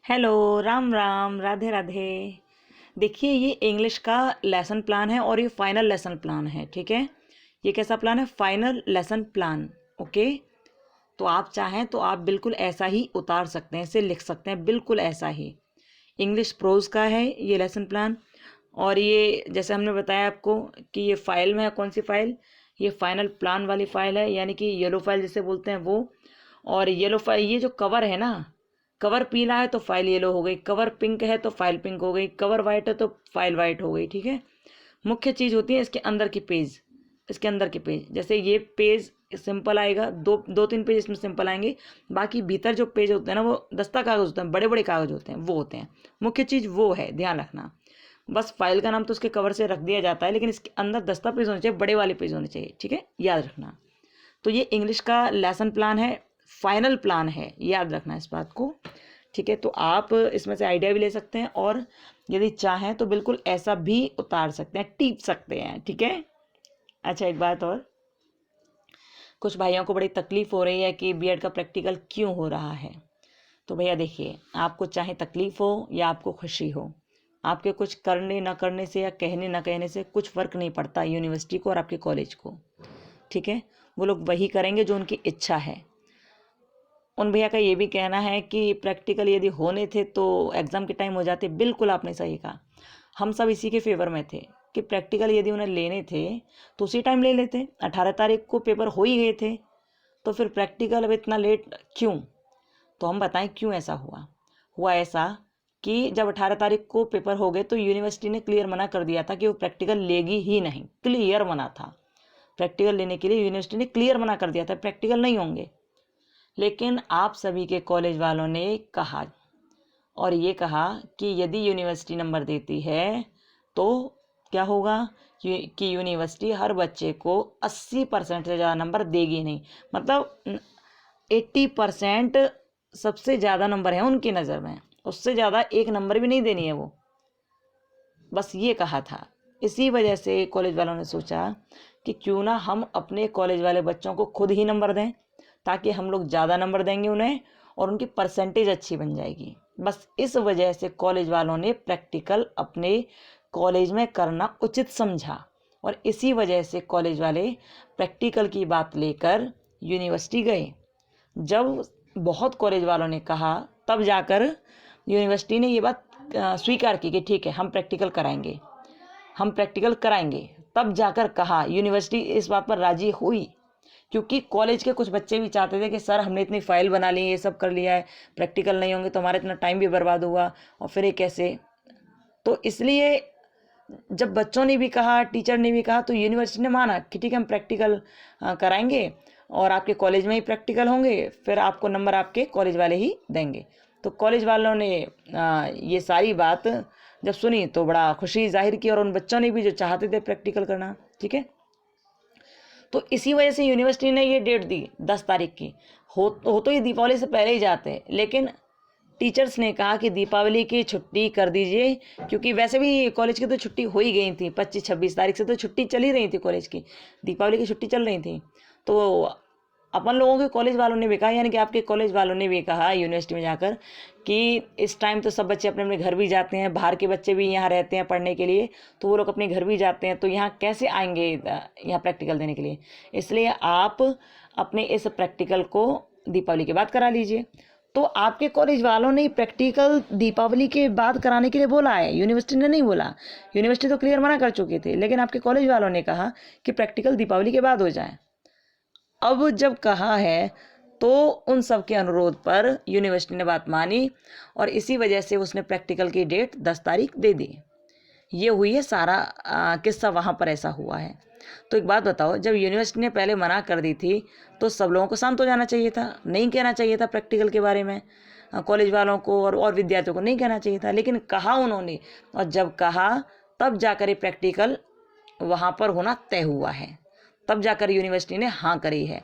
Hello, Ram Ram, Radhe Radhe. देखिए, ये English का लेसन प्लान है और ये फाइनल लेसन प्लान है। ठीक है, ये कैसा प्लान है? Final lesson plan. ओके, तो आप चाहें तो आप बिल्कुल ऐसा ही उतार सकते हैं, इसे लिख सकते हैं बिल्कुल ऐसा ही। इंग्लिश प्रोज का है ये लेसन प्लान। और ये जैसे हमने बताया आपको कि ये फाइल में है। कौन सी फाइल? ये फाइनल प्लान वाली फाइल है, यानी कि येलो फाइल जिसे बोलते हैं वो। और येलो फाइल, ये जो कवर है ना, कवर पीला है तो फाइल येलो हो गई, कवर पिंक है तो फाइल पिंक हो गई, कवर वाइट है तो फाइल वाइट हो गई। ठीक है, मुख्य चीज़ होती है इसके अंदर की पेज। इसके अंदर के पेज, जैसे ये पेज सिंपल आएगा, दो दो तीन पेज इसमें सिंपल आएंगे। बाकी भीतर जो पेज होते हैं ना, वो दस्ता कागज होते हैं, बड़े बड़े कागज होते हैं, वो होते हैं। मुख्य चीज़ वो है, ध्यान रखना। बस फाइल का नाम तो उसके कवर से रख दिया जाता है, लेकिन इसके अंदर दस्ता पेज होने चाहिए, बड़े वाले पेज होने चाहिए। ठीक है, याद रखना। तो ये इंग्लिश का लेसन प्लान है, फाइनल प्लान है, याद रखना इस बात को। ठीक है, तो आप इसमें से आइडिया भी ले सकते हैं और यदि चाहें तो बिल्कुल ऐसा भी उतार सकते हैं, टीप सकते हैं। ठीक है। अच्छा, एक बात और, कुछ भाइयों को बड़ी तकलीफ हो रही है कि बीएड का प्रैक्टिकल क्यों हो रहा है। तो भैया देखिए, आपको चाहे तकलीफ हो या आपको खुशी हो, आपके कुछ करने ना करने से या कहने ना कहने से कुछ फ़र्क नहीं पड़ता यूनिवर्सिटी को और आपके कॉलेज को। ठीक है, वो लोग वही करेंगे जो उनकी इच्छा है। उन भैया का ये भी कहना है कि प्रैक्टिकल यदि होने थे तो एग्ज़ाम के टाइम हो जाते। बिल्कुल आपने सही कहा, हम सब इसी के फेवर में थे कि प्रैक्टिकल यदि उन्हें लेने थे तो उसी टाइम ले लेते। 18 तारीख को पेपर हो ही गए थे, तो फिर प्रैक्टिकल अब इतना लेट क्यों? तो हम बताएं क्यों ऐसा हुआ। हुआ ऐसा कि जब 18 तारीख को पेपर हो गए तो यूनिवर्सिटी ने क्लियर मना कर दिया था कि वो प्रैक्टिकल लेगी ही नहीं। क्लियर मना था, प्रैक्टिकल लेने के लिए यूनिवर्सिटी ने क्लियर मना कर दिया था, प्रैक्टिकल नहीं होंगे। लेकिन आप सभी के कॉलेज वालों ने कहा और ये कहा कि यदि यूनिवर्सिटी नंबर देती है तो क्या होगा कि यूनिवर्सिटी हर बच्चे को 80% से ज़्यादा नंबर देगी नहीं। मतलब 80% सबसे ज़्यादा नंबर है उनकी नज़र में, उससे ज़्यादा एक नंबर भी नहीं देनी है वो। बस ये कहा था। इसी वजह से कॉलेज वालों ने सोचा कि क्यों ना हम अपने कॉलेज वाले बच्चों को खुद ही नंबर दें, ताकि हम लोग ज़्यादा नंबर देंगे उन्हें और उनकी परसेंटेज अच्छी बन जाएगी। बस इस वजह से कॉलेज वालों ने प्रैक्टिकल अपने कॉलेज में करना उचित समझा और इसी वजह से कॉलेज वाले प्रैक्टिकल की बात लेकर यूनिवर्सिटी गए। जब बहुत कॉलेज वालों ने कहा तब जाकर यूनिवर्सिटी ने ये बात स्वीकार की कि ठीक है, हम प्रैक्टिकल कराएंगे, हम प्रैक्टिकल कराएंगे। तब जाकर कहा यूनिवर्सिटी इस बात पर राजी हुई, क्योंकि कॉलेज के कुछ बच्चे भी चाहते थे कि सर हमने इतनी फाइल बना ली, ये सब कर लिया है, प्रैक्टिकल नहीं होंगे तो हमारा इतना टाइम भी बर्बाद हुआ और फिर ये कैसे। तो इसलिए जब बच्चों ने भी कहा, टीचर ने भी कहा, तो यूनिवर्सिटी ने माना कि ठीक है, हम प्रैक्टिकल कराएंगे और आपके कॉलेज में ही प्रैक्टिकल होंगे, फिर आपको नंबर आपके कॉलेज वाले ही देंगे। तो कॉलेज वालों ने ये सारी बात जब सुनी तो बड़ा खुशी जाहिर की और उन बच्चों ने भी जो चाहते थे प्रैक्टिकल करना। ठीक है, तो इसी वजह से यूनिवर्सिटी ने ये डेट दी 10 तारीख की। हो तो ये दीपावली से पहले ही जाते, लेकिन टीचर्स ने कहा कि दीपावली की छुट्टी कर दीजिए, क्योंकि वैसे भी कॉलेज की तो छुट्टी हो ही गई थी। 25-26 तारीख से तो छुट्टी चल ही रही थी कॉलेज की, दीपावली की छुट्टी चल रही थी। तो अपन लोगों के कॉलेज वालों ने भी कहा, यानी कि आपके कॉलेज वालों ने भी कहा यूनिवर्सिटी में जाकर कि इस टाइम तो सब बच्चे अपने अपने घर भी जाते हैं, बाहर के बच्चे भी यहाँ रहते हैं पढ़ने के लिए, तो वो लोग अपने घर भी जाते हैं, तो यहाँ कैसे आएंगे यहाँ प्रैक्टिकल देने के लिए। इसलिए आप अपने इस प्रैक्टिकल को दीपावली के बाद करा लीजिए। तो आपके कॉलेज वालों ने प्रैक्टिकल दीपावली के बाद कराने के लिए बोला है, यूनिवर्सिटी ने नहीं बोला। यूनिवर्सिटी तो क्लियर मना कर चुके थे, लेकिन आपके कॉलेज वालों ने कहा कि प्रैक्टिकल दीपावली के बाद हो जाए। अब जब कहा है तो उन सब के अनुरोध पर यूनिवर्सिटी ने बात मानी और इसी वजह से उसने प्रैक्टिकल की डेट 10 तारीख दे दी। ये हुई है सारा किस्सा, वहाँ पर ऐसा हुआ है। तो एक बात बताओ, जब यूनिवर्सिटी ने पहले मना कर दी थी तो सब लोगों को शांत हो जाना चाहिए था, नहीं कहना चाहिए था प्रैक्टिकल के बारे में। कॉलेज वालों को और विद्यार्थियों को नहीं कहना चाहिए था, लेकिन कहा उन्होंने। और जब कहा तब जाकर ये प्रैक्टिकल वहाँ पर होना तय हुआ है, तब जाकर यूनिवर्सिटी ने हाँ करी है।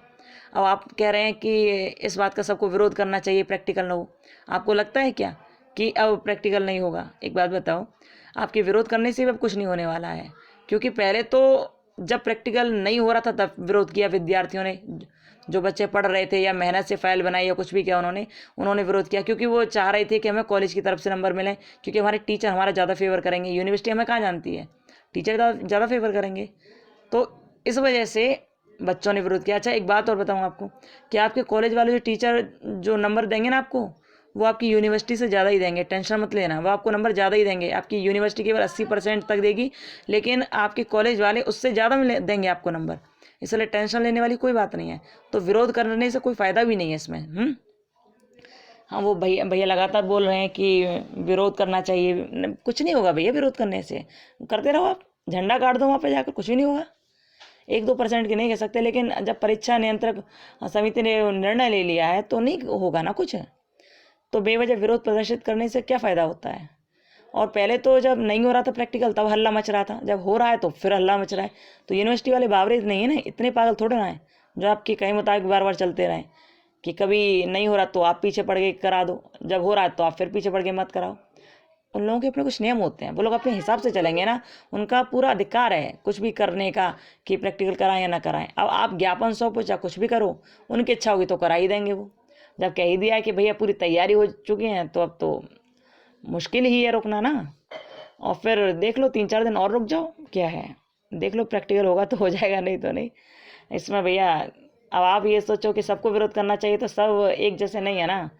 अब आप कह रहे हैं कि इस बात का सबको विरोध करना चाहिए, प्रैक्टिकल ना हो। आपको लगता है क्या कि अब प्रैक्टिकल नहीं होगा? एक बात बताओ, आपके विरोध करने से भी अब कुछ नहीं होने वाला है, क्योंकि पहले तो जब प्रैक्टिकल नहीं हो रहा था तब विरोध किया विद्यार्थियों ने, जो बच्चे पढ़ रहे थे या मेहनत से फाइल बनाई या कुछ भी किया उन्होंने विरोध किया, क्योंकि वो चाह रहे थे कि हमें कॉलेज की तरफ से नंबर मिले, क्योंकि हमारे टीचर हमारा ज़्यादा फेवर करेंगे। यूनिवर्सिटी हमें कहाँ जानती है, टीचर ज़्यादा फेवर करेंगे। तो इस वजह से बच्चों ने विरोध किया। अच्छा, एक बात और बताऊँ आपको कि आपके कॉलेज वाले जो टीचर जो नंबर देंगे ना आपको, वो आपकी यूनिवर्सिटी से ज़्यादा ही देंगे, टेंशन मत लेना। वो आपको नंबर ज़्यादा ही देंगे। आपकी यूनिवर्सिटी केवल 80% तक देगी, लेकिन आपके कॉलेज वाले उससे ज़्यादा देंगे आपको नंबर, इसलिए टेंशन लेने वाली कोई बात नहीं है। तो विरोध करने से कोई फ़ायदा भी नहीं है इसमें। हाँ, वो भैया भैया लगातार बोल रहे हैं कि विरोध करना चाहिए। कुछ नहीं होगा भैया विरोध करने से, करते रहो आप, झंडा गाड़ दो वहाँ पे जाकर, कुछ भी नहीं होगा। 1-2% की नहीं कह सकते, लेकिन जब परीक्षा नियंत्रक समिति ने निर्णय ले लिया है तो नहीं होगा ना कुछ। तो बेवजह विरोध प्रदर्शित करने से क्या फ़ायदा होता है। और पहले तो जब नहीं हो रहा था प्रैक्टिकल तब हल्ला मच रहा था, जब हो रहा है तो फिर हल्ला मच रहा है। तो यूनिवर्सिटी वाले बावरे नहीं है ना, इतने पागल थोड़े ना है जो आपके कहीं मुताबिक बार बार चलते रहें कि कभी नहीं हो रहा तो आप पीछे पड़ के करा दो, जब हो रहा है तो आप फिर पीछे पड़ के मत कराओ। उन लोगों के अपने कुछ नियम होते हैं, वो लोग अपने हिसाब से चलेंगे ना, उनका पूरा अधिकार है कुछ भी करने का कि प्रैक्टिकल कराएं या ना कराएं। अब आप ज्ञापन सौंपो चाहे कुछ भी करो, उनकी इच्छा होगी तो करा ही देंगे। वो जब कह ही दिया है कि भैया पूरी तैयारी हो चुकी है तो अब तो मुश्किल ही है रुकना ना। और फिर देख लो 3-4 दिन और रुक जाओ, क्या है, देख लो प्रैक्टिकल होगा तो हो जाएगा, नहीं तो नहीं। इसमें भैया अब आप ये सोचो कि सबको विरोध करना चाहिए तो सब एक जैसे नहीं है ना,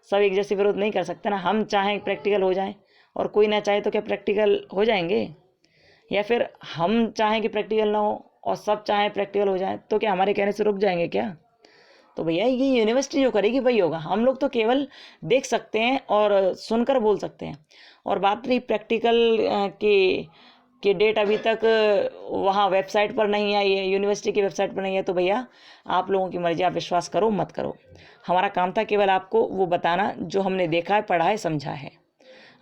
सब एक जैसे विरोध नहीं कर सकते ना। हम चाहें प्रैक्टिकल हो जाए और कोई ना चाहे तो क्या प्रैक्टिकल हो जाएंगे, या फिर हम चाहें कि प्रैक्टिकल ना हो और सब चाहें प्रैक्टिकल हो जाए तो क्या हमारे कहने से रुक जाएंगे क्या। तो भैया ये यूनिवर्सिटी जो करेगी वही होगा, हम लोग तो केवल देख सकते हैं और सुनकर बोल सकते हैं। और बात रही प्रैक्टिकल की डेट अभी तक वहाँ वेबसाइट पर नहीं आई है, यूनिवर्सिटी की वेबसाइट पर नहीं है, तो भैया आप लोगों की मर्जी, आप विश्वास करो मत करो। हमारा काम था केवल आपको वो बताना जो हमने देखा है, पढ़ा है, समझा है।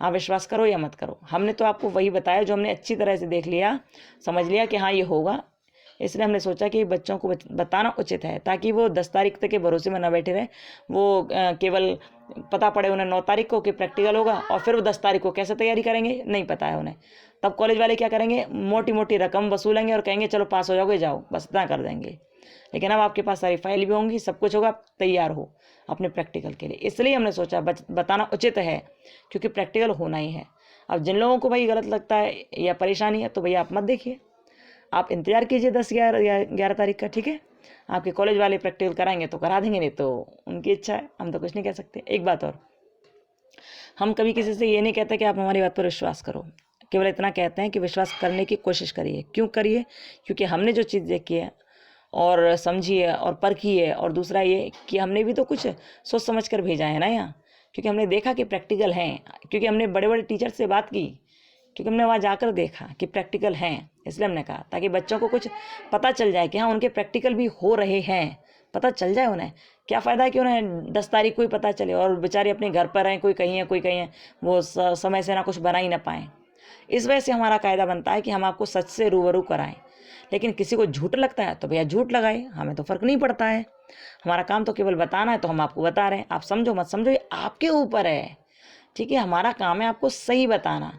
आप विश्वास करो या मत करो, हमने तो आपको वही बताया जो हमने अच्छी तरह से देख लिया, समझ लिया कि हाँ ये होगा। इसलिए हमने सोचा कि बच्चों को बताना उचित है, ताकि वो 10 तारीख तक के भरोसे में न बैठे रहे। वो केवल पता पड़े उन्हें 9 तारीख को कि प्रैक्टिकल होगा और फिर वो 10 तारीख को कैसे तैयारी करेंगे नहीं पता है उन्हें। तब कॉलेज वाले क्या करेंगे, मोटी मोटी रकम वसूलेंगे और कहेंगे चलो पास हो जाओगे, जाओ, बस इतना कर देंगे। लेकिन अब आपके पास सारी फाइल भी होंगी, सब कुछ होगा, आप तैयार हो अपने प्रैक्टिकल के लिए। इसलिए हमने सोचा बताना उचित है, क्योंकि प्रैक्टिकल होना ही है। अब जिन लोगों को भाई गलत लगता है या परेशानी है तो भैया आप मत देखिए, आप इंतज़ार कीजिए 10-11 तारीख का, ठीक है। आपके कॉलेज वाले प्रैक्टिकल कराएंगे तो करा देंगे, नहीं तो उनकी इच्छा है, हम तो कुछ नहीं कह सकते। एक बात और, हम कभी किसी से ये नहीं कहते कि आप हमारी बात पर विश्वास करो, केवल इतना कहते हैं कि विश्वास करने की कोशिश करिए। क्यों करिए, क्योंकि हमने जो चीज़ देखी है और समझी है और परखी है, और दूसरा ये कि हमने भी तो कुछ सोच समझ कर भेजा है ना यहाँ, क्योंकि हमने देखा कि प्रैक्टिकल हैं, क्योंकि हमने बड़े बड़े टीचर से बात की, क्योंकि हमने वहाँ जाकर देखा कि प्रैक्टिकल हैं, इसलिए हमने कहा ताकि बच्चों को कुछ पता चल जाए कि हाँ उनके प्रैक्टिकल भी हो रहे हैं, पता चल जाए उन्हें। क्या फ़ायदा है कि उन्हें 10 तारीख को ही पता चले और बेचारे अपने घर पर हैं, कोई कहीं है कोई कहीं है, वो समय से ना कुछ बना ही ना पाएँ। इस वजह से हमारा कायदा बनता है कि हम आपको सच से रूबरू कराएं। लेकिन किसी को झूठ लगता है तो भैया झूठ लगाए, हमें तो फ़र्क नहीं पड़ता है। हमारा काम तो केवल बताना है, तो हम आपको बता रहे हैं। आप समझो मत समझो ये आपके ऊपर है, ठीक है। हमारा काम है आपको सही बताना।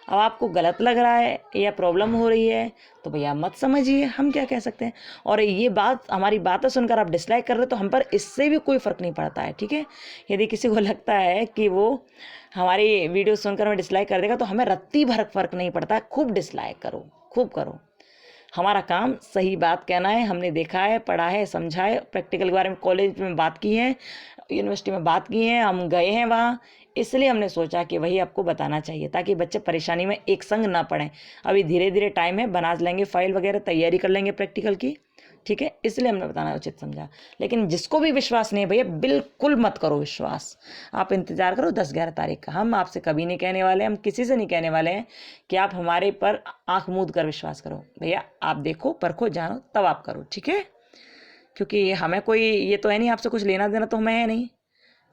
अब आपको गलत लग रहा है या प्रॉब्लम हो रही है तो भैया मत समझिए, हम क्या कह सकते हैं। और ये बात, हमारी बातें सुनकर आप डिसलाइक कर रहे हो तो हम पर इससे भी कोई फ़र्क नहीं पड़ता है, ठीक है। यदि किसी को लगता है कि वो हमारी वीडियो सुनकर हमें डिसलाइक कर देगा तो हमें रत्ती भर फ़र्क नहीं पड़ता। खूब डिसलाइक करो, खूब करो, हमारा काम सही बात कहना है। हमने देखा है, पढ़ा है, समझा है, प्रैक्टिकल के बारे में कॉलेज में बात की है, यूनिवर्सिटी में बात की है, हम गए हैं वहाँ, इसलिए हमने सोचा कि वही आपको बताना चाहिए ताकि बच्चे परेशानी में एक संग ना पड़ें। अभी धीरे धीरे टाइम है, बना लेंगे फाइल वगैरह, तैयारी कर लेंगे प्रैक्टिकल की, ठीक है। इसलिए हमने बताना उचित समझा। लेकिन जिसको भी विश्वास नहीं है भैया, बिल्कुल मत करो विश्वास। आप इंतज़ार करो 10-11 तारीख का। हम आपसे कभी नहीं कहने वाले, हम किसी से नहीं कहने वाले हैं कि आप हमारे पर आँख मूंद कर विश्वास करो। भैया आप देखो, परखो, जानो, तब आप करो, ठीक है। क्योंकि हमें कोई ये तो है नहीं, आपसे कुछ लेना देना तो हमें है नहीं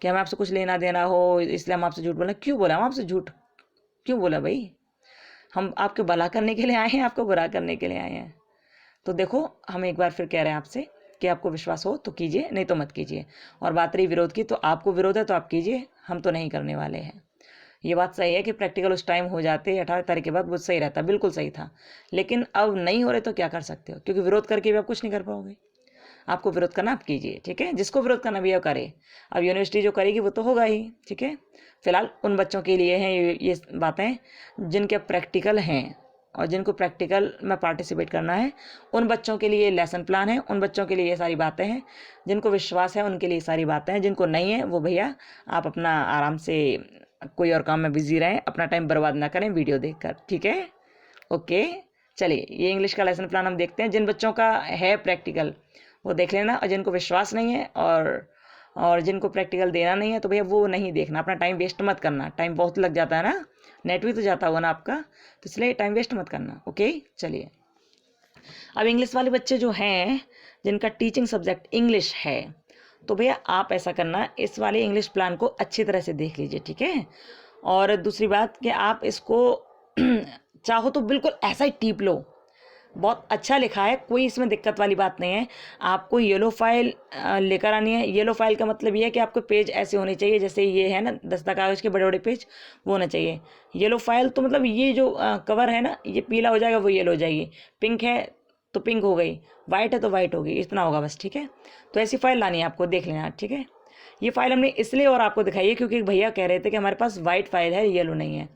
कि हमें आपसे कुछ लेना देना हो, इसलिए हम आपसे झूठ बोले। क्यों बोला हम आपसे झूठ, क्यों बोला भाई। हम आपके भला करने के लिए आए हैं, आपको बुरा करने के लिए आए हैं। तो देखो, हम एक बार फिर कह रहे हैं आपसे कि आपको विश्वास हो तो कीजिए, नहीं तो मत कीजिए। और बात रही विरोध की, तो आपको विरोध है तो आप कीजिए, हम तो नहीं करने वाले हैं। ये बात सही है कि प्रैक्टिकल उस टाइम हो जाते 18 तारीख के बाद, वो सही रहता, बिल्कुल सही था। लेकिन अब नहीं हो रहे तो क्या कर सकते हो, क्योंकि विरोध करके भी आप कुछ नहीं कर पाओगे। आपको विरोध करना आप कीजिए, ठीक है। जिसको विरोध करना भी है वो करे। अब यूनिवर्सिटी जो करेगी वो तो होगा ही, ठीक है। फिलहाल उन बच्चों के लिए हैं ये बातें जिनके प्रैक्टिकल हैं और जिनको प्रैक्टिकल में पार्टिसिपेट करना है, उन बच्चों के लिए लेसन प्लान है, उन बच्चों के लिए ये सारी बातें हैं। जिनको विश्वास है उनके लिए सारी बातें हैं, जिनको नहीं है वो भैया आप अपना आराम से कोई और काम में बिजी रहें, अपना टाइम बर्बाद ना करें वीडियो देखकर, ठीक है। ओके, चलिए ये इंग्लिश का लेसन प्लान हम देखते हैं। जिन बच्चों का है प्रैक्टिकल वो देख लेना, और जिनको विश्वास नहीं है और जिनको प्रैक्टिकल देना नहीं है तो भैया वो नहीं देखना, अपना टाइम वेस्ट मत करना। टाइम बहुत लग जाता है ना, नेट भी तो जाता होगा ना आपका, तो इसलिए टाइम वेस्ट मत करना। ओके, चलिए अब इंग्लिश वाले बच्चे जो हैं जिनका टीचिंग सब्जेक्ट इंग्लिश है, तो भैया आप ऐसा करना, इस वाले इंग्लिश प्लान को अच्छी तरह से देख लीजिए, ठीक है। और दूसरी बात कि आप इसको चाहो तो बिल्कुल ऐसा ही टीप लो, बहुत अच्छा लिखा है, कोई इसमें दिक्कत वाली बात नहीं है। आपको येलो फाइल लेकर आनी है। येलो फाइल का मतलब ये है कि आपको पेज ऐसे होने चाहिए जैसे ये है ना, दस्ता कागज़ के बड़े बड़े पेज, वो होना चाहिए। येलो फाइल तो मतलब ये जो कवर है ना, ये पीला हो जाएगा वो येलो हो जाएगी, पिंक है तो पिंक हो गई, वाइट है तो वाइट होगी, इतना होगा बस, ठीक है। तो ऐसी फाइल लानी है आपको, देख लेना, ठीक है। ये फाइल हमने इसलिए और आपको दिखाई है क्योंकि भैया कह रहे थे कि हमारे पास वाइट फाइल है, येलो नहीं है।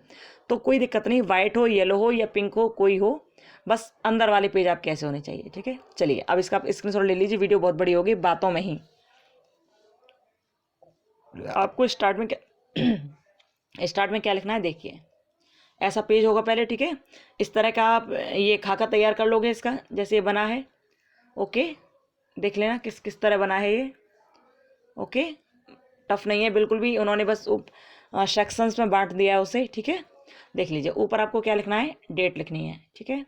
तो कोई दिक्कत नहीं, वाइट हो, येलो हो या पिंक हो, कोई हो, बस अंदर वाले पेज आप कैसे होने चाहिए, ठीक है। चलिए अब इसका स्क्रीनशॉट ले लीजिए, वीडियो बहुत बड़ी होगी बातों में ही। आपको स्टार्ट में क्या स्टार्ट में क्या लिखना है, देखिए ऐसा पेज होगा पहले, ठीक है। इस तरह का आप ये खाका तैयार कर लोगे इसका, जैसे ये बना है। ओके, देख लेना किस किस तरह बना है ये। ओके, टफ नहीं है बिल्कुल भी, उन्होंने बस सेक्शंस में बांट दिया है उसे, ठीक है। देख लीजिए ऊपर आपको क्या लिखना है, डेट लिखनी है, ठीक है।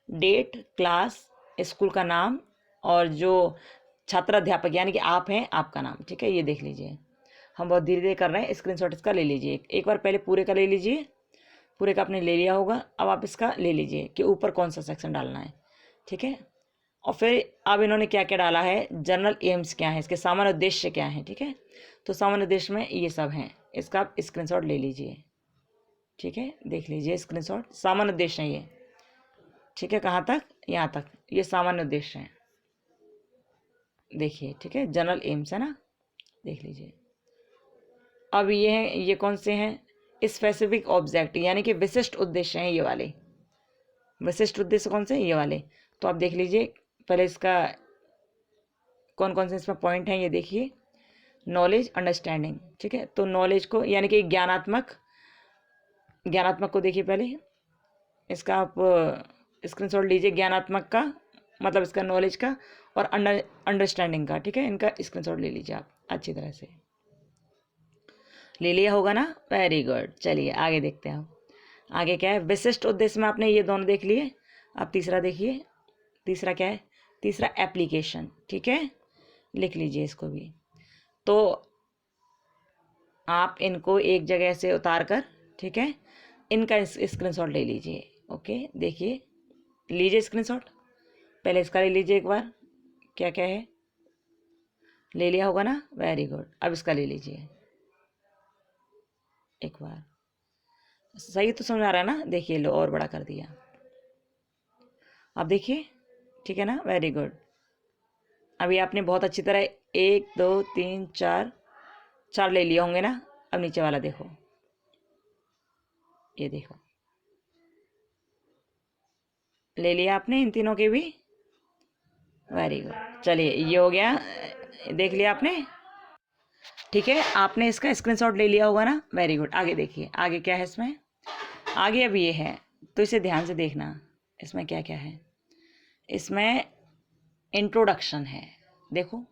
डेट, क्लास, स्कूल का नाम और जो छात्र अध्यापक यानी कि आप हैं, आपका नाम, ठीक है। ये देख लीजिए, हम बहुत धीरे धीरे कर रहे हैं, स्क्रीनशॉट इसका ले लीजिए। एक बार पहले पूरे का ले लीजिए, पूरे का आपने ले लिया होगा। अब आप इसका ले लीजिए कि ऊपर कौन सा सेक्शन डालना है, ठीक है। और फिर अब इन्होंने क्या क्या डाला है, जनरल एम्स क्या है, इसके सामान्य उद्देश्य क्या है, ठीक है। तो सामान्य उद्देश्य में ये सब हैं, इसका आप स्क्रीनशॉट ले लीजिए, ठीक है। देख लीजिए स्क्रीनशॉट, सामान्य उद्देश्य है ये, ठीक है। कहाँ तक, यहाँ तक, ये सामान्य उद्देश्य है, देखिए, ठीक है। जनरल एम्स है ना, देख लीजिए। अब ये हैं, ये कौन से हैं, स्पेसिफिक ऑब्जेक्ट यानी कि विशिष्ट उद्देश्य हैं ये वाले। विशिष्ट उद्देश्य कौन से, ये वाले। तो आप देख लीजिए पहले इसका कौन कौन से इसमें पॉइंट हैं, ये देखिए। नॉलेज, अंडरस्टैंडिंग, ठीक है। तो नॉलेज को यानी कि ज्ञानात्मक को देखिए पहले, इसका आप स्क्रीनशॉट लीजिए। ज्ञानात्मक का मतलब इसका नॉलेज का, और अंडरस्टैंडिंग का, ठीक है। इनका स्क्रीनशॉट ले लीजिए आप अच्छी तरह से, ले लिया होगा ना, वेरी गुड। चलिए आगे देखते हैं। आप आगे क्या है, विशिष्ट उद्देश्य में आपने ये दोनों देख लिए। अब तीसरा देखिए, तीसरा क्या है, तीसरा एप्लीकेशन, ठीक है। लिख लीजिए इसको भी। तो आप इनको एक जगह से उतार कर, ठीक है, इनका स्क्रीनशॉट ले लीजिए। ओके, देखिए लीजिए स्क्रीनशॉट, पहले इसका ले लीजिए एक बार, क्या क्या है, ले लिया होगा ना, वेरी गुड। अब इसका ले लीजिए एक बार, सही तो समझ आ रहा है ना, देखिए लो और बड़ा कर दिया। अब देखिए, ठीक है ना, वेरी गुड। अभी आपने बहुत अच्छी तरह 1 2 3 4 ले लिए होंगे ना। अब नीचे वाला देखो, ये देखो, ले लिया आपने इन तीनों के भी, वेरी गुड। चलिए ये हो गया, देख लिया आपने, ठीक है। आपने इसका स्क्रीनशॉट ले लिया होगा ना, वेरी गुड। आगे देखिए, आगे क्या है इसमें, आगे अब ये है, तो इसे ध्यान से देखना, इसमें क्या क्या है। इसमें इंट्रोडक्शन है, देखो।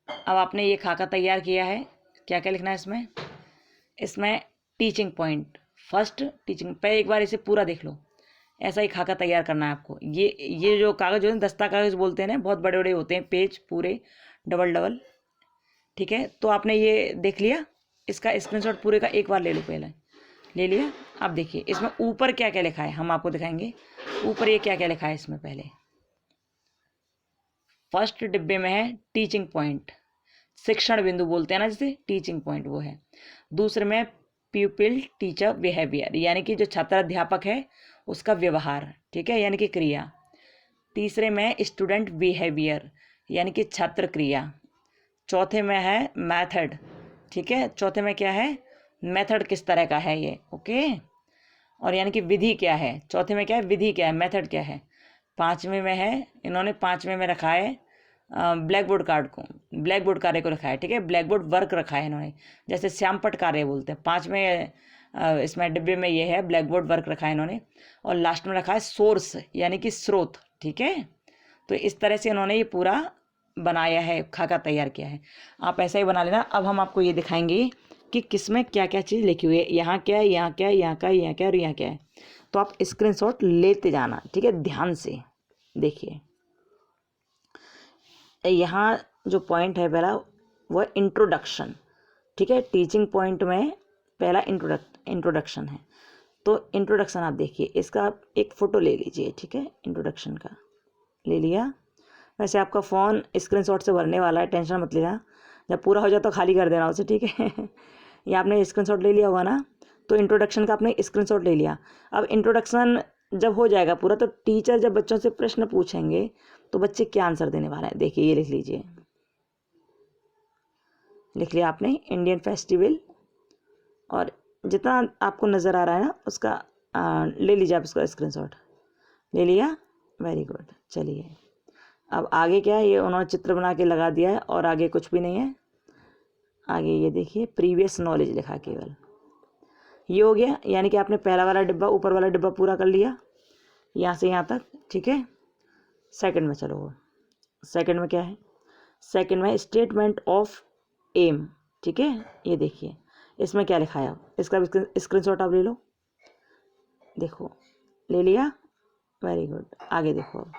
अब आपने ये खाका तैयार किया है, क्या क्या लिखना है इसमें, इसमें टीचिंग पॉइंट, फर्स्ट टीचिंग पे, एक बार इसे पूरा देख लो। ऐसा ही खाका तैयार करना है आपको। ये जो कागज़ होते हैं, दस्ता कागज़ बोलते हैं ना, बहुत बड़े बड़े होते हैं पेज पूरे, डबल डबल, ठीक है। तो आपने ये देख लिया, इसका स्क्रीनशॉट पूरे का एक बार ले लो, पहले ले लिया। अब देखिए इसमें ऊपर क्या क्या लिखा है, हम आपको दिखाएंगे ऊपर ये क्या क्या लिखा है इसमें। पहले फर्स्ट डिब्बे में है टीचिंग पॉइंट, शिक्षण बिंदु बोलते हैं ना जिसे, टीचिंग पॉइंट वो है। दूसरे में प्यूपिल टीचर बिहेवियर, यानी कि जो छात्र अध्यापक है उसका व्यवहार, ठीक है, यानी कि क्रिया। तीसरे में स्टूडेंट बिहेवियर, यानी कि छात्र क्रिया। चौथे में है मेथड, ठीक है, चौथे में क्या है, मेथड किस तरह का है ये, ओके। और यानी कि विधि क्या है, चौथे में क्या है, विधि क्या है, मेथड क्या है। पाँचवें में है, इन्होंने पाँचवें में रखा है ब्लैक बोर्ड कार्ड को, ब्लैक बोर्ड कार्य को रखा है, ठीक है, ब्लैक बोर्ड वर्क रखा है इन्होंने, जैसे श्यामपट कार्य बोलते हैं। पाँचवें इसमें डिब्बे में ये है ब्लैक बोर्ड वर्क रखा है इन्होंने। और लास्ट में रखा है सोर्स, यानी कि स्रोत, ठीक है। तो इस तरह से इन्होंने ये पूरा बनाया है, खाका तैयार किया है। आप ऐसा ही बना लेना। अब हम आपको ये दिखाएंगे कि किस में क्या क्या चीज़ लिखी हुई है, यहाँ क्या है, यहाँ क्या है, यहाँ का, यहाँ क्या है और यहाँ क्या है। तो आप स्क्रीनशॉट लेते जाना, ठीक है, ध्यान से देखिए। यहाँ जो पॉइंट है पहला वो इंट्रोडक्शन, ठीक है, टीचिंग पॉइंट में पहला इंट्रोडक्शन है। तो इंट्रोडक्शन आप देखिए, इसका आप एक फ़ोटो ले लीजिए, ठीक है, इंट्रोडक्शन का ले लिया। वैसे आपका फ़ोन स्क्रीनशॉट से भरने वाला है, टेंशन मत लेना, जब पूरा हो जाए तो खाली कर देना उसे, ठीक है। ये आपने स्क्रीनशॉट ले लिया होगा ना, तो इंट्रोडक्शन का आपने स्क्रीनशॉट ले लिया। अब इंट्रोडक्शन जब हो जाएगा पूरा, तो टीचर जब बच्चों से प्रश्न पूछेंगे तो बच्चे क्या आंसर देने वाले हैं, देखिए ये लिख लीजिए, लिख लिया आपने इंडियन फेस्टिवल, और जितना आपको नज़र आ रहा है ना उसका ले लीजिए आप इसका स्क्रीनशॉट, ले लिया, वेरी गुड। चलिए अब आगे क्या है, ये उन्होंने चित्र बना के लगा दिया है और आगे कुछ भी नहीं है। आगे ये देखिए प्रीवियस नॉलेज लिखा केवल, ये हो गया। यानी कि आपने पहला वाला डिब्बा, ऊपर वाला डिब्बा पूरा कर लिया यहाँ से यहाँ तक, ठीक है। सेकंड में चलो, सेकंड में क्या है, सेकंड में स्टेटमेंट ऑफ एम, ठीक है। ये देखिए इसमें क्या लिखा है, इसका स्क्रीनशॉट आप ले लो, देखो ले लिया, वेरी गुड। आगे देखो, अब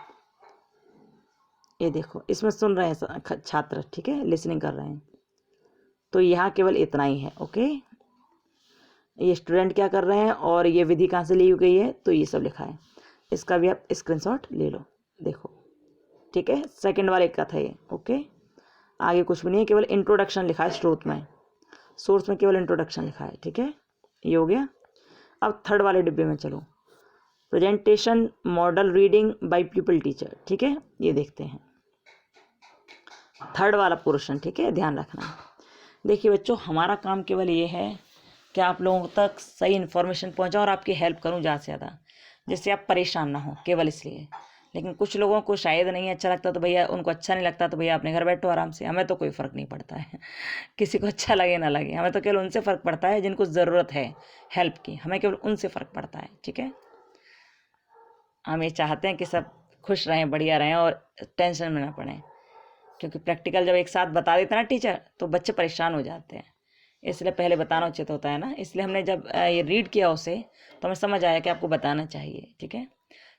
ये देखो इसमें सुन रहे हैं छात्र, ठीक है, लिसनिंग कर रहे हैं। तो यहाँ केवल इतना ही है, ओके। ये स्टूडेंट क्या कर रहे हैं और ये विधि कहाँ से ली गई है, तो ये सब लिखा है। इसका भी आप स्क्रीनशॉट ले लो, देखो, ठीक है। सेकंड वाले का था ये, ओके। आगे कुछ भी नहीं है, केवल इंट्रोडक्शन लिखा है स्रोत में, सोर्स में केवल इंट्रोडक्शन लिखा है, ठीक है। ये हो गया। अब थर्ड वाले डिब्बे में चलो, presentation model reading by people teacher, ठीक है। ये देखते हैं थर्ड वाला पोर्शन, ठीक है, ध्यान रखना। देखिए बच्चों, हमारा काम केवल ये है कि आप लोगों तक सही इन्फॉर्मेशन पहुंचाऊं और आपकी हेल्प करूं ज़्यादा से ज़्यादा, जिससे आप परेशान ना हो, केवल इसलिए। लेकिन कुछ लोगों को शायद नहीं अच्छा लगता, तो भैया उनको अच्छा नहीं लगता तो भैया अपने घर बैठो आराम से, हमें तो कोई फ़र्क नहीं पड़ता है। किसी को अच्छा लगे ना लगे, हमें तो केवल उनसे फ़र्क पड़ता है जिनको ज़रूरत है हेल्प की, हमें केवल उनसे फ़र्क पड़ता है, ठीक है। हम ये चाहते हैं कि सब खुश रहें, बढ़िया रहें और टेंशन में ना पड़ें, क्योंकि प्रैक्टिकल जब एक साथ बता देते हैं ना टीचर, तो बच्चे परेशान हो जाते हैं, इसलिए पहले बताना उचित होता है ना। इसलिए हमने जब ये रीड किया उसे, तो हमें समझ आया कि आपको बताना चाहिए, ठीक है।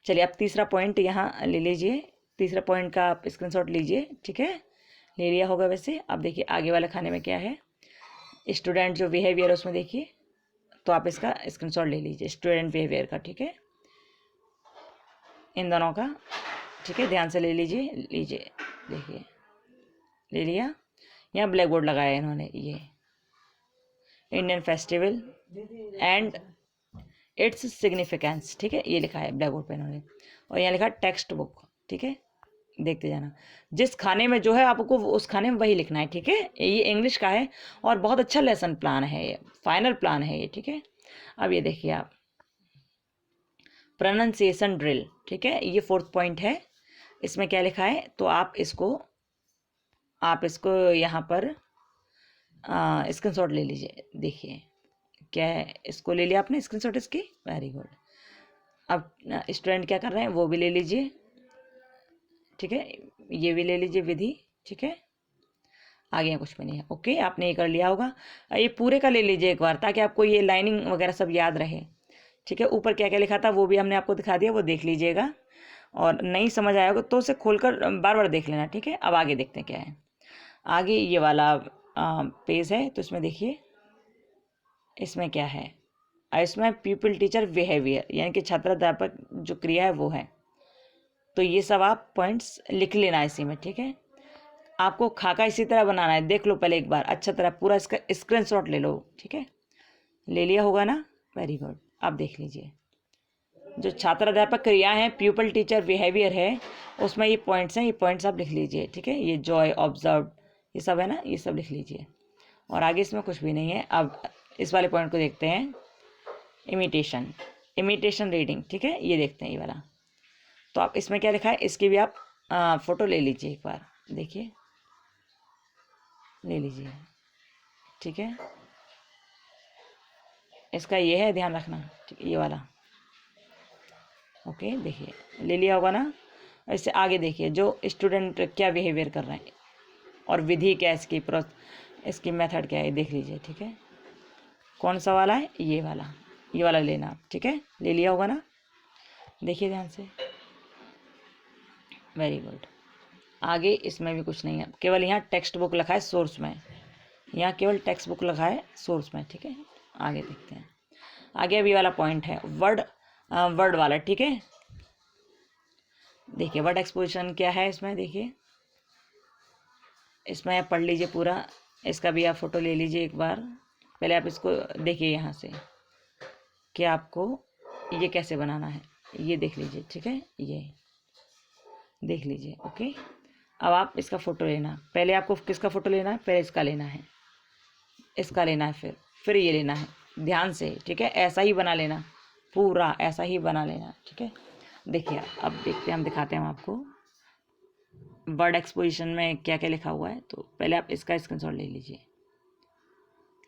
चलिए अब तीसरा पॉइंट यहाँ ले लीजिए, तीसरा पॉइंट का आप स्क्रीनशॉट लीजिए, ठीक है, ले लिया होगा वैसे। अब देखिए आगे वाले खाने में क्या है, स्टूडेंट जो बिहेवियर है उसमें देखिए, तो आप इसका स्क्रीनशॉट ले लीजिए, स्टूडेंट बिहेवियर का, ठीक है, इन दोनों का, ठीक है, ध्यान से ले लीजिए, लीजिए, देखिए ले लिया। यहाँ ब्लैक बोर्ड लगाया है इन्होंने, ये Indian festival and its significance, ठीक है, ये लिखा है ब्लैक बोर्ड पे इन्होंने। और यहाँ लिखा है टेक्स्ट बुक, ठीक है, देखते जाना। जिस खाने में जो है आपको उस खाने में वही लिखना है, ठीक है। ये इंग्लिश का है और बहुत अच्छा लेसन प्लान है, ये फाइनल प्लान है ये, ठीक है। अब ये देखिए आप, प्रोनाउंसिएशन ड्रिल, ठीक है, ये फोर्थ पॉइंट है। इसमें क्या लिखा है, तो आप इसको यहाँ पर स्क्रीनशॉट ले लीजिए, देखिए क्या है, इसको ले लिया आपने स्क्रीनशॉट इसकी, वेरी गुड। अब स्टूडेंट क्या कर रहे हैं वो भी ले लीजिए, ठीक है, ये भी ले लीजिए विधि, ठीक है। आगे कुछ भी नहीं है, ओके, आपने ये कर लिया होगा। ये पूरे का ले लीजिए एक बार, ताकि आपको ये लाइनिंग वगैरह सब याद रहे, ठीक है। ऊपर क्या क्या लिखा था वो भी हमने आपको दिखा दिया, वो देख लीजिएगा, और नहीं समझ आया होगा तो उसे खोलकर बार बार देख लेना, ठीक है। अब आगे देखते हैं क्या है। आगे ये वाला पेज है, तो इसमें देखिए इसमें क्या है, इसमें पीपल टीचर बिहेवियर, यानी कि छात्र अध्यापक जो क्रिया है वो है। तो ये सब आप पॉइंट्स लिख लेना इसी में, ठीक है। आपको खाका इसी तरह बनाना है, देख लो पहले एक बार अच्छा तरह, पूरा इसका स्क्रीनशॉट ले लो, ठीक है, ले लिया होगा ना, वेरी गुड। अब देख लीजिए, जो छात्र अध्यापक क्रिया है, प्यूपल टीचर बिहेवियर है, उसमें ये पॉइंट्स हैं, ये पॉइंट्स आप लिख लीजिए, ठीक है। ये जॉय, ऑब्जर्व, ये सब है ना, ये सब लिख लीजिए। और आगे इसमें कुछ भी नहीं है। अब इस वाले पॉइंट को देखते हैं, इमिटेशन, इमिटेशन रीडिंग, ठीक है। ये देखते हैं ये वाला। तो आप इसमें क्या लिखा है, इसकी भी आप फ़ोटो ले लीजिए एक बार, देखिए, ले लीजिए, ठीक है। इसका ये है, ध्यान रखना, ठीक है, ये वाला, ओके। देखिए, ले लिया होगा ना। इससे आगे देखिए, जो स्टूडेंट क्या बिहेवियर कर रहे हैं और विधि क्या है इसकी, इसकी मेथड क्या है, देख लीजिए, ठीक है। कौन सा वाला है, ये वाला लेना आप, ठीक है। ले लिया होगा ना, देखिए ध्यान से, वेरी गुड। आगे इसमें भी कुछ नहीं है, केवल यहाँ टेक्स्ट बुक लिखा है सोर्स में, यहाँ केवल टेक्स्ट बुक लिखा है सोर्स में, ठीक है। आगे देखते हैं। आगे अभी वाला पॉइंट है वर्ड वाला, ठीक है। देखिए वर्ड एक्सपोजिशन क्या है इसमें, देखिए इसमें आप पढ़ लीजिए पूरा, इसका भी आप फोटो ले लीजिए एक बार। पहले आप इसको देखिए यहाँ से कि आपको ये कैसे बनाना है, ये देख लीजिए, ठीक है। ये देख लीजिए, ओके। अब आप इसका फ़ोटो लेना, पहले आपको किसका फ़ोटो लेना है, पहले इसका लेना है, इसका लेना है, फिर ये लेना है, ध्यान से, ठीक है। ऐसा ही बना लेना, पूरा ऐसा ही बना लेना, ठीक है। देखिए अब देखते हैं, हम दिखाते हैं हम आपको वर्ड एक्सपोजिशन में क्या क्या लिखा हुआ है। तो पहले आप इसका स्क्रीनशॉट ले लीजिए,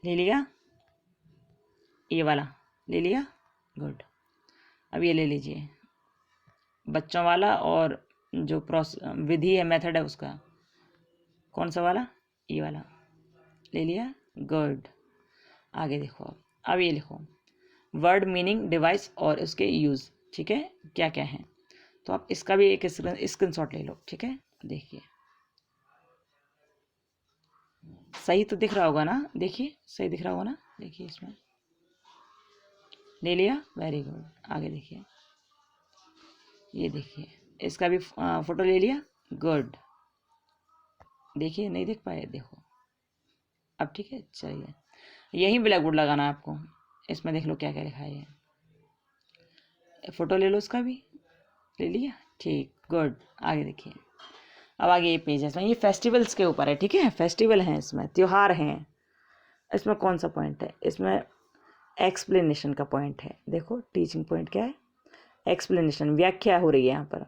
ले लिया, ये वाला ले लिया, गुड। अब ये ले लीजिए बच्चों वाला, और जो विधि है, मेथड है उसका, कौन सा वाला, ये वाला ले लिया, गुड। आगे देखो, अब ये लिखो वर्ड मीनिंग, डिवाइस और उसके यूज़, ठीक है, क्या क्या है। तो आप इसका भी एक स्क्रीनशॉट ले लो, ठीक है। देखिए सही तो दिख रहा होगा ना, देखिए सही दिख रहा होगा ना, देखिए इसमें ले लिया, वेरी गुड। आगे देखिए, ये देखिए इसका भी फ़ोटो ले लिया, गुड। देखिए नहीं देख पाए, देखो अब, ठीक है। चलिए यहीं ब्लैक बोर्ड लगाना है आपको, इसमें देख लो क्या क्या लिखा है, फ़ोटो ले लो, उसका भी ले लिया, ठीक, गुड। आगे देखिए, अब आगे ये पेज है, इसमें ये फेस्टिवल्स के ऊपर है, ठीक है। फेस्टिवल हैं इसमें, त्यौहार हैं। इसमें कौन सा पॉइंट है, इसमें एक्सप्लेनेशन का पॉइंट है। देखो टीचिंग पॉइंट क्या है, एक्सप्लेनेशन, व्याख्या हो रही है यहाँ पर।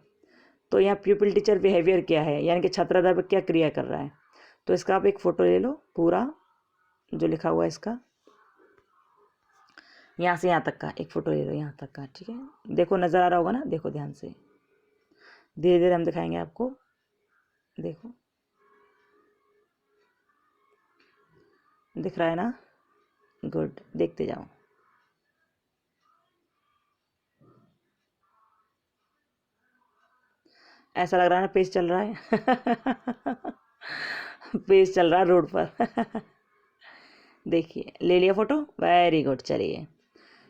तो यहाँ प्यूपिल टीचर बिहेवियर क्या है, यानी कि छात्र अध्यापक क्या क्रिया कर रहा है। तो इसका आप एक फ़ोटो ले लो, पूरा जो लिखा हुआ है इसका, यहाँ से यहाँ तक का एक फ़ोटो ले लो, यहाँ तक का, ठीक है। देखो नज़र आ रहा होगा ना, देखो ध्यान से, धीरे धीरे हम दिखाएंगे आपको, देखो दिख रहा है ना, गुड, देखते जाओ। ऐसा लग रहा है ना पेज चल रहा है पेज चल रहा है रोड पर देखिए ले लिया फ़ोटो, वेरी गुड। चलिए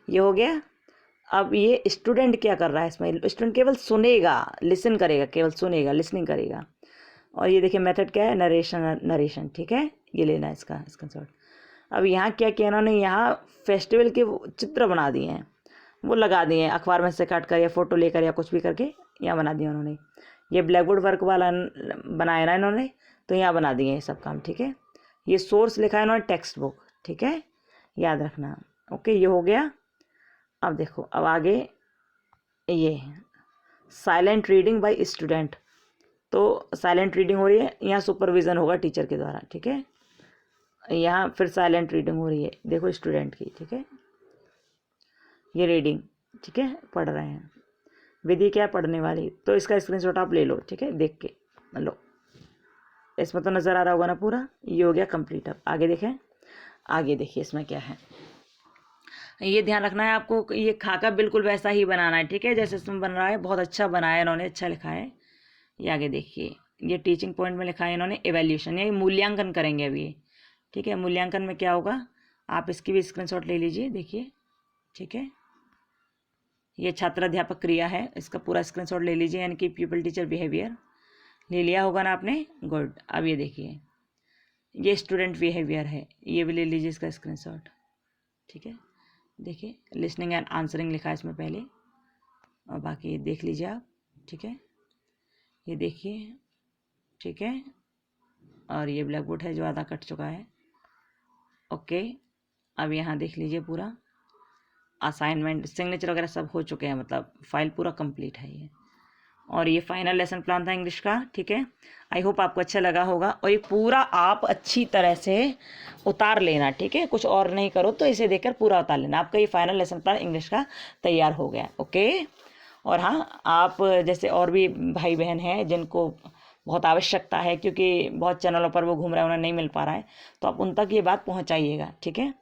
ये हो गया। अब ये स्टूडेंट क्या कर रहा है इसमें, स्टूडेंट केवल सुनेगा, लिसन करेगा, केवल सुनेगा, लिसनिंग करेगा। और ये देखिए मेथड क्या है, नरेशन, ठीक है। ये लेना है इसका स्क्रीनशॉट। अब यहाँ क्या किया इन्होंने, यहाँ फेस्टिवल के चित्र बना दिए हैं, वो लगा दिए हैं अखबार में से काट कर या फ़ोटो लेकर या कुछ भी करके यहाँ बना दिया उन्होंने। ये ब्लैक बोर्ड वर्क वाला बनाया ना इन्होंने, तो यहाँ बना दिए ये सब काम, ठीक है। ये सोर्स लिखा है इन्होंने टेक्स्ट बुक, ठीक है, याद रखना, ओके। ये हो गया। अब देखो, अब आगे ये साइलेंट रीडिंग बाय स्टूडेंट, तो साइलेंट रीडिंग हो रही है, यहाँ सुपरविज़न होगा टीचर के द्वारा, ठीक है। यहाँ फिर साइलेंट रीडिंग हो रही है, देखो स्टूडेंट की, ठीक है। ये रीडिंग, ठीक है, पढ़ रहे हैं, विधि क्या है, पढ़ने वाली। तो इसका स्क्रीनशॉट आप ले लो, ठीक है, देख के लो, इसमें तो नज़र आ रहा होगा ना पूरा। ये हो गया कंप्लीट। अब आगे देखें, आगे देखिए इसमें क्या है, ये ध्यान रखना है आपको, ये खाका बिल्कुल वैसा ही बनाना है, ठीक है, जैसे इसमें बन रहा है। बहुत अच्छा बनाया इन्होंने, अच्छा लिखा है। ये आगे देखिए, ये टीचिंग पॉइंट में लिखा है इन्होंने एवेल्यूशन, ये मूल्यांकन करेंगे अभी, ठीक है। मूल्यांकन में क्या होगा, आप इसकी भी स्क्रीनशॉट ले लीजिए, देखिए, ठीक है। ये छात्र अध्यापक क्रिया है, इसका पूरा स्क्रीनशॉट ले लीजिए, यानी कि प्यूपल टीचर बिहेवियर ले लिया होगा ना आपने, गुड। अब ये देखिए, ये स्टूडेंट बिहेवियर है, ये भी ले लीजिए इसका स्क्रीनशॉट, ठीक है। देखिए लिसनिंग एंड आंसरिंग लिखा है इसमें पहले, और बाकी देख लीजिए आप, ठीक है, ये देखिए, ठीक है। और ये ब्लैक बोर्ड है जो आधा कट चुका है। ओके, अब यहाँ देख लीजिए पूरा असाइनमेंट सिग्नेचर वगैरह सब हो चुके हैं, मतलब फाइल पूरा कंप्लीट है ये। और ये फाइनल लेसन प्लान था इंग्लिश का, ठीक है। आई होप आपको अच्छा लगा होगा, और ये पूरा आप अच्छी तरह से उतार लेना, ठीक है। कुछ और नहीं करो तो इसे देखकर पूरा उतार लेना, आपका ये फाइनल लेसन प्लान इंग्लिश का तैयार हो गया। ओके, और हाँ, आप जैसे और भी भाई बहन हैं जिनको बहुत आवश्यकता है, क्योंकि बहुत चैनलों पर वो घूम रहे हैं, उन्हें नहीं मिल पा रहा है, तो आप उन तक ये बात पहुँचाइएगा, ठीक है।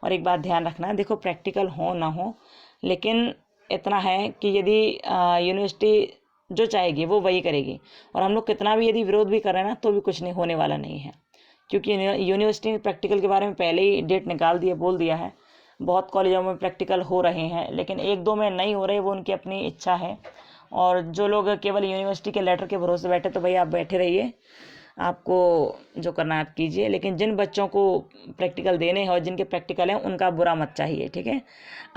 और एक बात ध्यान रखना, देखो प्रैक्टिकल हो ना हो, लेकिन इतना है कि यदि यूनिवर्सिटी जो चाहेगी वो वही करेगी, और हम लोग कितना भी यदि विरोध भी करें ना तो भी कुछ नहीं होने वाला नहीं है, क्योंकि यूनिवर्सिटी ने प्रैक्टिकल के बारे में पहले ही डेट निकाल दिया, बोल दिया है। बहुत कॉलेजों में प्रैक्टिकल हो रहे हैं, लेकिन एक दो में नहीं हो रहे, वो उनकी अपनी इच्छा है। और जो लोग केवल यूनिवर्सिटी के लेटर के भरोसे बैठे, तो भैया आप बैठे रहिए, आपको जो करना है आप कीजिए, लेकिन जिन बच्चों को प्रैक्टिकल देने हैं और जिनके प्रैक्टिकल हैं उनका बुरा मत चाहिए, ठीक है।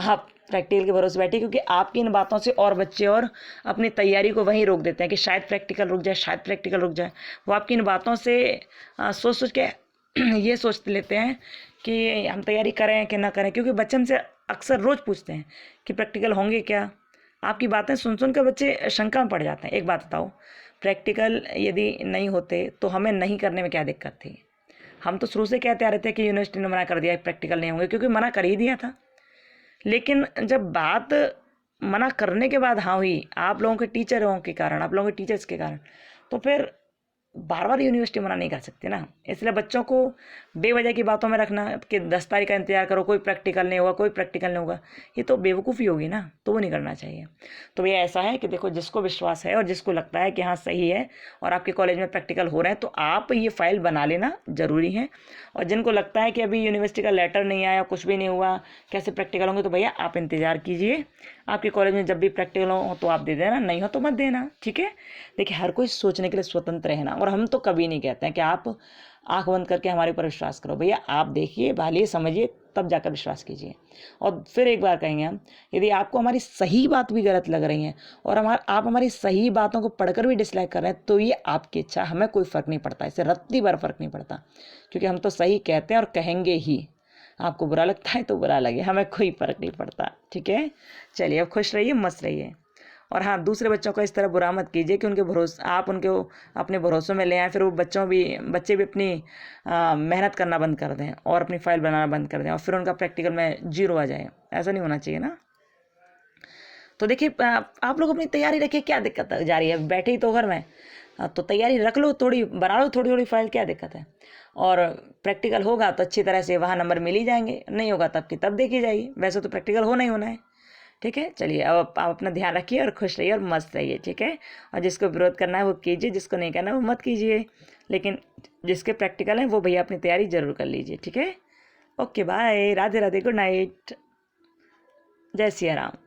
आप प्रैक्टिकल के भरोसे बैठिए, क्योंकि आपकी इन बातों से और बच्चे और अपनी तैयारी को वहीं रोक देते हैं कि शायद प्रैक्टिकल रुक जाए, शायद प्रैक्टिकल रुक जाए। वो आपकी इन बातों से सोच सोच के ये सोच लेते हैं कि हम तैयारी करें कि ना करें, क्योंकि बच्चे हमसे अक्सर रोज़ पूछते हैं कि प्रैक्टिकल होंगे क्या। आपकी बातें सुन सुन कर बच्चे शंका में पड़ जाते हैं। एक बात बताओ, प्रैक्टिकल यदि नहीं होते तो हमें नहीं करने में क्या दिक्कत थी? हम तो शुरू से कहते आ रहे थे कि यूनिवर्सिटी ने मना कर दिया प्रैक्टिकल नहीं होंगे, क्योंकि मना कर ही दिया था। लेकिन जब बात मना करने के बाद हाँ हुई, आप लोगों के टीचरों के कारण, आप लोगों के टीचर्स के कारण, तो फिर बार बार यूनिवर्सिटी मना नहीं कर सकती ना। इसलिए बच्चों को बेवजह की बातों में रखना कि 10 तारीख का इंतजार करो, कोई प्रैक्टिकल नहीं होगा, कोई प्रैक्टिकल नहीं होगा, ये तो बेवकूफ़ी होगी ना, तो वो नहीं करना चाहिए। तो ये ऐसा है कि देखो, जिसको विश्वास है और जिसको लगता है कि हाँ सही है और आपके कॉलेज में प्रैक्टिकल हो रहे हैं, तो आप ये फाइल बना लेना ज़रूरी है। और जिनको लगता है कि अभी यूनिवर्सिटी का लेटर नहीं आया, कुछ भी नहीं हुआ, कैसे प्रैक्टिकल होंगे, तो भैया आप इंतज़ार कीजिए, आपके कॉलेज में जब भी प्रैक्टिकल हो तो आप दे देना, नहीं हो तो मत देना, ठीक है। देखिए, हर कोई सोचने के लिए स्वतंत्र है ना, और हम तो कभी नहीं कहते हैं कि आप आंख बंद करके हमारे ऊपर विश्वास करो। भैया आप देखिए, भालिए, समझिए, तब जाकर विश्वास कीजिए। और फिर एक बार कहेंगे हम, यदि आपको हमारी सही बात भी गलत लग रही है और आप हमारी सही बातों को पढ़कर भी डिसलाइक कर रहे हैं, तो ये आपकी इच्छा, हमें कोई फ़र्क नहीं पड़ता, इससे रत्ती भर फ़र्क नहीं पड़ता, क्योंकि हम तो सही कहते हैं और कहेंगे ही। आपको बुरा लगता है तो बुरा लगे, हमें कोई फ़र्क नहीं पड़ता, ठीक है। चलिए, अब खुश रहिए, मस्त रहिए। और हाँ, दूसरे बच्चों को इस तरह बुरा मत कीजिए कि उनके भरोसे आप उनको अपने भरोसों में ले आए, फिर वो बच्चे भी अपनी मेहनत करना बंद कर दें और अपनी फाइल बनाना बंद कर दें, और फिर उनका प्रैक्टिकल में 0 आ जाए। ऐसा नहीं होना चाहिए ना। तो देखिए, आप लोग अपनी तैयारी रखिए, क्या दिक्कत जा रही है, बैठे ही तो घर में, तो तैयारी रख लो, थोड़ी बना लो, थोड़ी थोड़ी फाइल, क्या दिक्कत है। और प्रैक्टिकल होगा तो अच्छी तरह से वहाँ नंबर मिल ही जाएंगे, नहीं होगा तब की तब देखी जाएगी। वैसे तो प्रैक्टिकल होना ही होना है, ठीक है। चलिए, अब आप अपना ध्यान रखिए और खुश रहिए और मस्त रहिए, ठीक है। और जिसको विरोध करना है वो कीजिए, जिसको नहीं करना है वो मत कीजिए, लेकिन जिसके प्रैक्टिकल हैं वो भैया अपनी तैयारी ज़रूर कर लीजिए, ठीक है। Okay, bye, Radhe Radhe, good night, जय सिया राम।